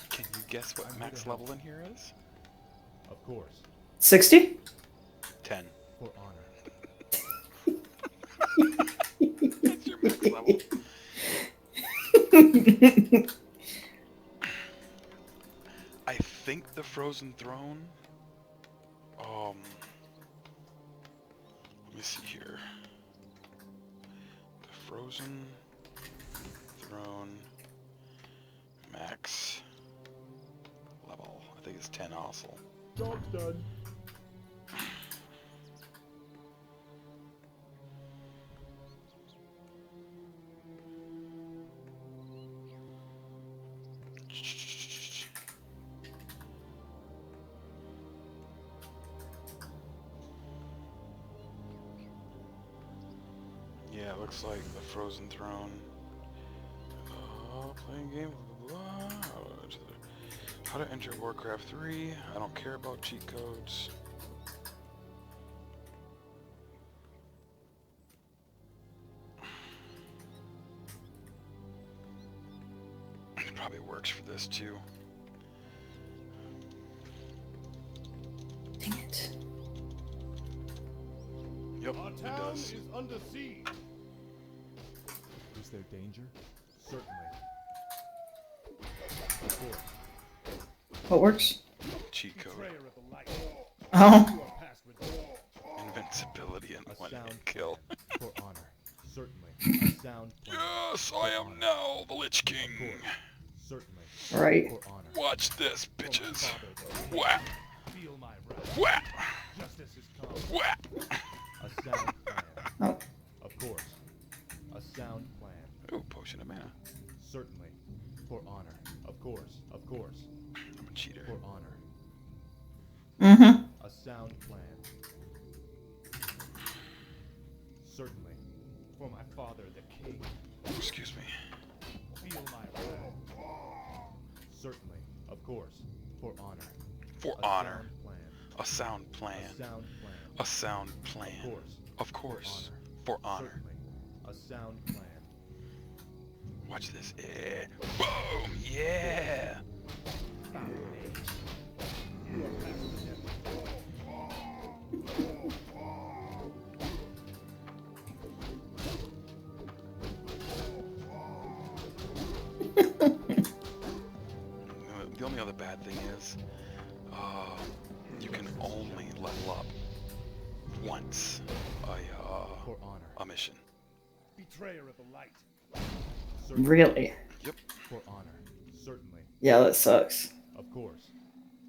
Can you guess what max level in here is? Of course. 60? 10. For honor. That's your max level. I think the Frozen Throne. Let me see here. The Frozen Throne max level. I think it's 10 also. Job's done. Yeah, it looks like the Frozen Throne. Playing game, blah, blah, blah. How to enter Warcraft 3. I don't care about cheat codes. It probably works for this too. Dang it. Yep, Our it town does. is under siege. Is there danger? Certainly. Of course. What works? Cheat code. Betrayer of the light. Oh. You are past redemption. Invincibility and A one sound hit kill. For honor. Certainly. A sound plan. Yes, I am now the Lich King. Of course. Certainly. Right. For honor. Watch this, For my bitches. father, Whap! feel my wrath. Whap! Justice is come. Whap! A sound plan. Oh. Of course. A sound plan. Ooh, potion of mana. Certainly. For honor. Of course. Of course. I'm a cheater. For honor. Mm-hmm. A sound plan. Certainly. For my father, the king. Excuse me. Feel my wrath. Certainly. Of course. For honor. For A honor. sound plan. A sound plan. A sound plan. A sound plan. Of course. Of course. For honor. Certainly. A sound plan. Watch this. Yeah. Boom! Yeah! Found me. You are past redemption. The only other bad thing is, you can only level up once For honor. a mission. Betrayer of the light. Really? Yep. For honor. Certainly. Yeah, that sucks. Of course.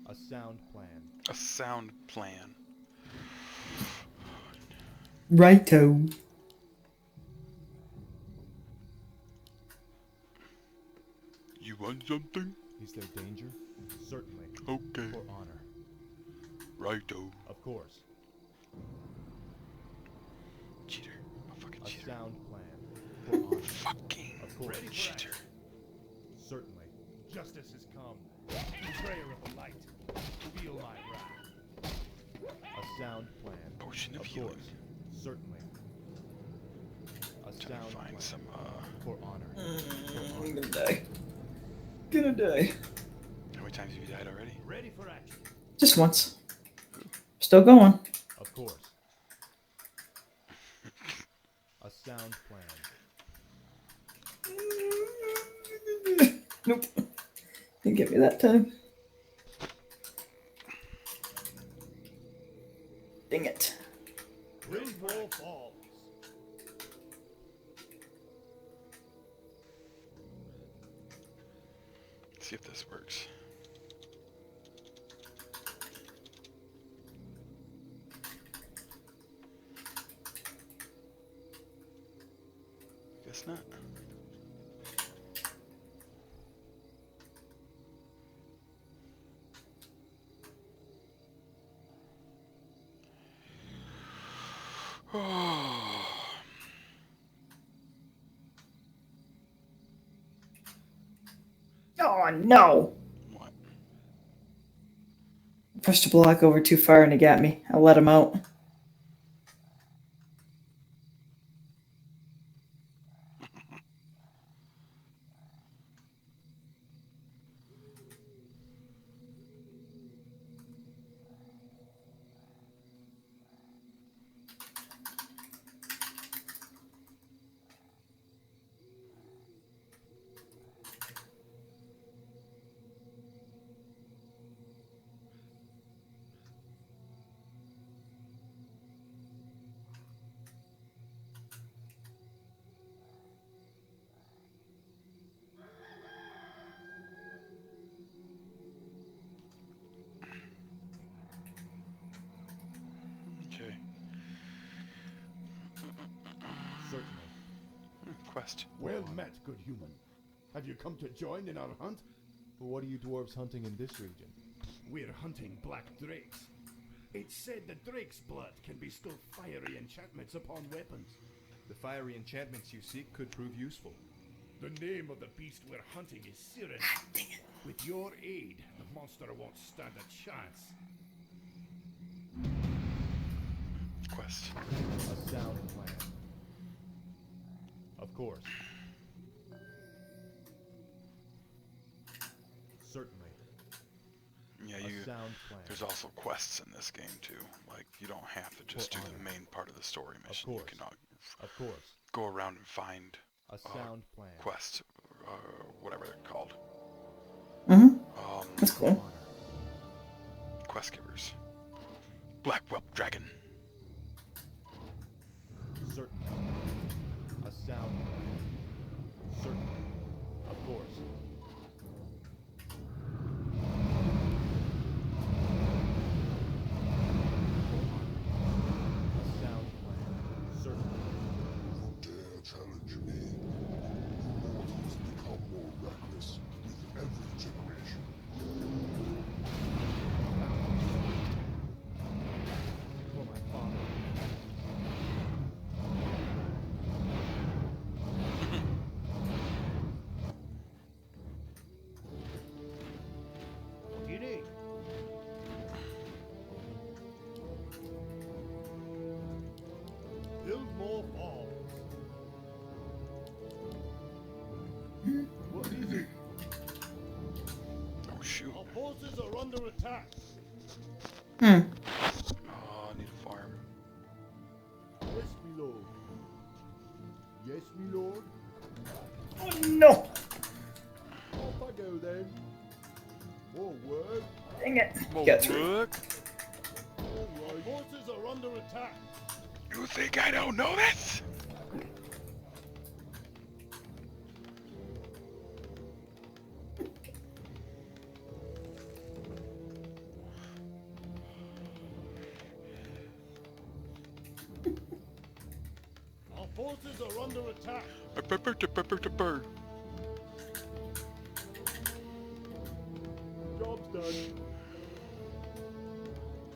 A sound plan. A sound plan. Righto. You want something? Is there danger? Certainly. Okay. For honor. Righto. Of course. Cheater. A fucking A cheater. sound plan. For honor. Fucking Of course. cheater. Certainly. Justice has come. Betrayer of the light. Feel my wrath. A sound plan. Potion of Of healing. course. Certainly. A Trying to sound find plan. some, For honor. I'm gonna die. Gonna die. How many times have you died already? Ready for action. Just once. Still going. Of course. A sound plan. Nope. Didn't get me that time. Dang it. Rainbow Falls. See if this works. Guess not. Oh no! What? Pushed the block over too far and he got me. I let him out. Okay. Certainly. Quest. Well met, good human. Have you come to join in our hunt? What are you dwarves hunting in this region? We're hunting black drakes. It's said that drake's blood can bestow fiery enchantments upon weapons. The fiery enchantments you seek could prove useful. The name of the beast we're hunting is Siren. With your aid, the monster won't stand a chance. Quest. A sound plan. Of course. Certainly. Yeah, A sound plan. there's also quests in this game too. Like, you don't have to just do the main part of the story mission. You course. can Of course. go around and find A sound plan. quests, whatever they're called. Mm-hmm. That's cool. Quest givers. Black Whelp Dragon. Certainly. A sound plan. Certainly. Of course. A sound plan. Certainly. Dare challenge me. Mortals become more reckless with every generation. For my father. Giddy. Build more balls. What is it? Oh shoot. Our forces are under attack. Hmm. Oh, I need a farm. Yes, my lord. Yes, my lord. Oh no! Dang it. Well, Get through. look. Alright. Forces are under attack. You think I don't know this? Our forces are under attack. Job's done.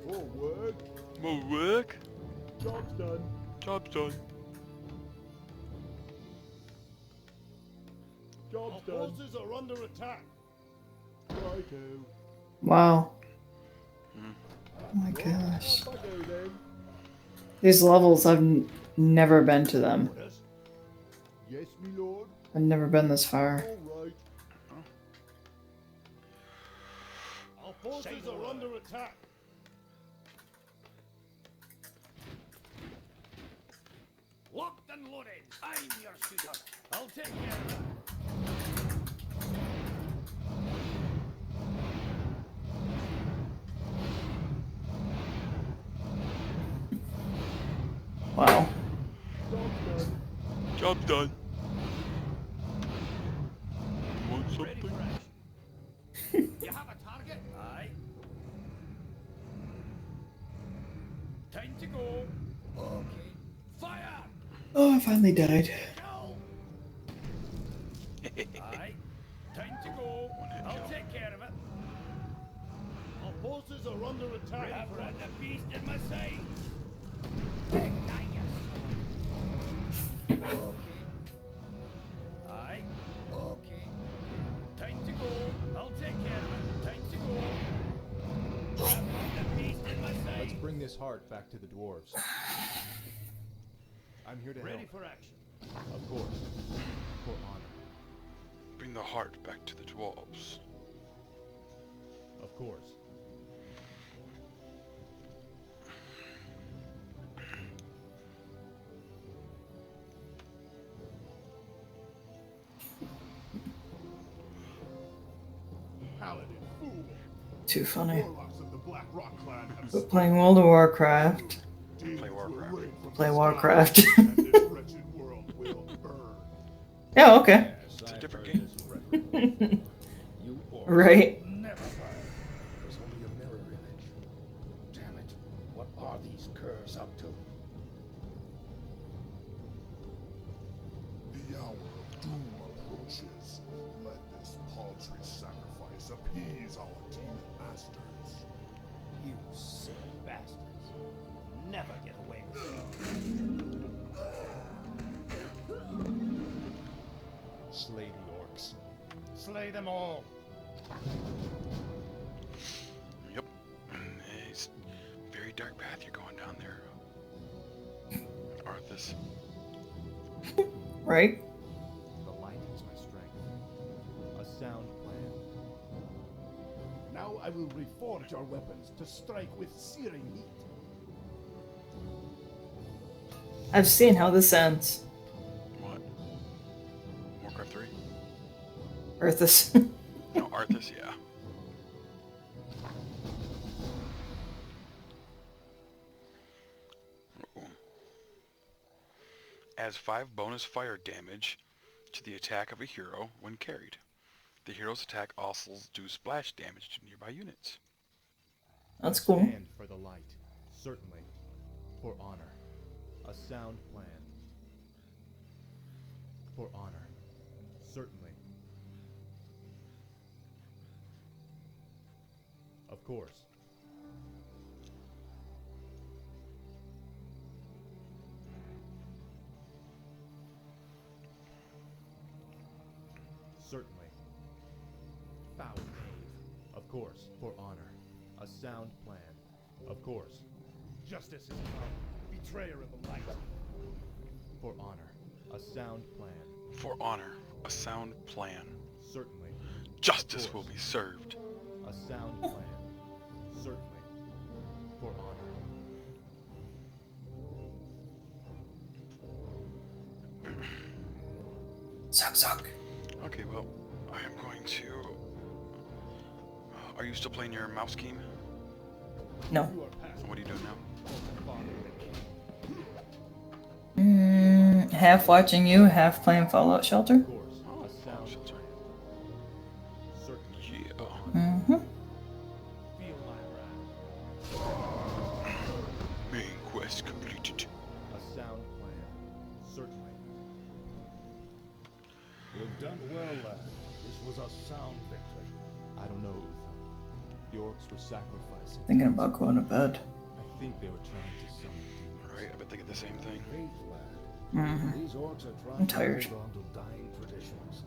More work. More work? Job's done. Job's done. Job's done. Our forces are under attack. Righto. Wow. Oh my gosh. These levels, I've never been to them. Yes, me lord. I've never been this far. All right. Our forces are under attack. Locked and loaded. I'm your shooter. I'll take care of it. Wow. Job done. You want Ready something? for action. You have a target? Aye. Time to go. Okay. Fire! Oh, I finally died. Go! Aye. Time to go. I'll take care of it. Our forces are under attack. I've got the beast in my sight. Okay. Aye. Okay. Time to go. I'll take care of it. Time to go. I've got the beast in my Let's sight. bring this heart back to the dwarves. I'm here to Ready help. for action. Of course. For honor. Bring the heart back to the dwarves. Of course. Paladin, fool. Too funny. Warlocks of the Black Rock clan have But playing World of Warcraft. Play Warcraft. Play Warcraft. and this wretched world will burn. Yeah, okay. It's a different game. You orcs Right. never fire. There's only a mirror image. Damn it. What are these curs up to? The hour of doom approaches. Let this paltry sacrifice appease our demon masters. You sick bastards. Never get away with it. Slay the orcs. Slay them all. Yep. It's a very dark path you're going down there. Arthas. Right? The light is my strength. A sound plan. Now I will reforge our weapons to strike with searing heat. I've seen how this ends. What? Warcraft 3? Arthas. No, Arthas, yeah. Uh-oh. Adds 5 bonus fire damage to the attack of a hero when carried. The hero's attack also do splash damage to nearby units. That's cool. Stand for the light. Certainly. For honor. A sound plan. For honor. Certainly. Of course. Certainly. Foul knave. Of course. For honor. A sound plan. Of course. Justice is come, betrayer of the light. For honor. A sound plan. For honor, a sound plan. Certainly. Justice will be served. A sound plan. Certainly. For honor. Suck, suck. Okay, well, I am going to Are you still playing your mouse game? No. What are you doing now? Half watching you, half playing Fallout Shelter. Oh, Shelter. Yeah. Mm-hmm. Main quest completed. A sound plan. Certainly. You've done well, lad. This was a sound victory. I don't know, Uther. The orcs were sacrificing. Thinking about going to bed. I think they were trying to summon demons. Right, I bet they get the same thing. Faith, lad. Mm-hmm. These orcs are trying I'm tired. to hold on to dying traditions.